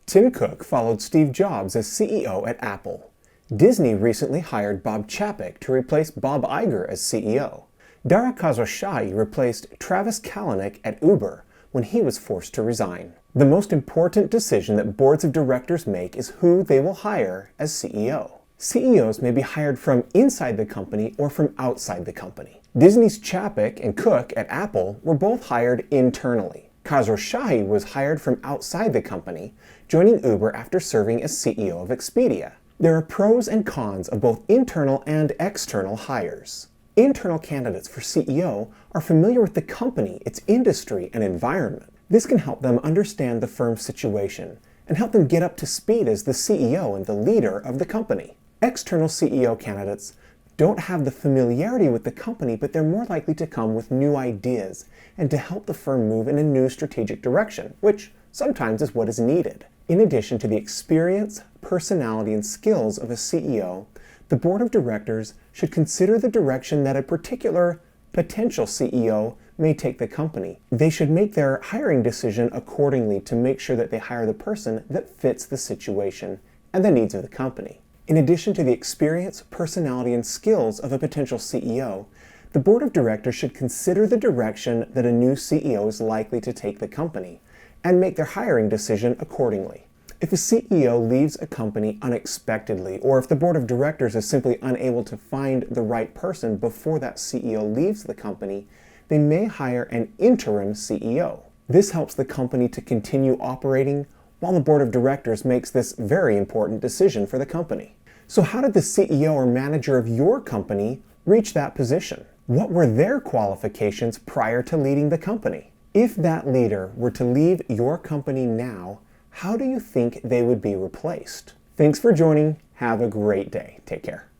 Tim Cook followed Steve Jobs as CEO at Apple. Disney recently hired Bob Chapek to replace Bob Iger as CEO. Dara Khosrowshahi replaced Travis Kalanick at Uber when he was forced to resign. The most important decision that boards of directors make is who they will hire as CEO. CEOs may be hired from inside the company or from outside the company. Disney's Chapek and Cook at Apple were both hired internally. Khosrowshahi was hired from outside the company, joining Uber after serving as CEO of Expedia. There are pros and cons of both internal and external hires. Internal candidates for CEO are familiar with the company, its industry, and environment. This can help them understand the firm's situation and help them get up to speed as the CEO and the leader of the company. External CEO candidates don't have the familiarity with the company, but they're more likely to come with new ideas and to help the firm move in a new strategic direction, which sometimes is what is needed. In addition to the experience, personality, and skills of a CEO, the board of directors should consider the direction that a particular potential CEO may take the company. They should make their hiring decision accordingly to make sure that they hire the person that fits the situation and the needs of the company. In addition to the experience, personality, and skills of a potential CEO, the board of directors should consider the direction that a new CEO is likely to take the company and make their hiring decision accordingly. If a CEO leaves a company unexpectedly, or if the board of directors is simply unable to find the right person before that CEO leaves the company, they may hire an interim CEO. This helps the company to continue operating while the board of directors makes this very important decision for the company. So how did the CEO or manager of your company reach that position? What were their qualifications prior to leading the company? If that leader were to leave your company now, how do you think they would be replaced? Thanks for joining. Have a great day. Take care.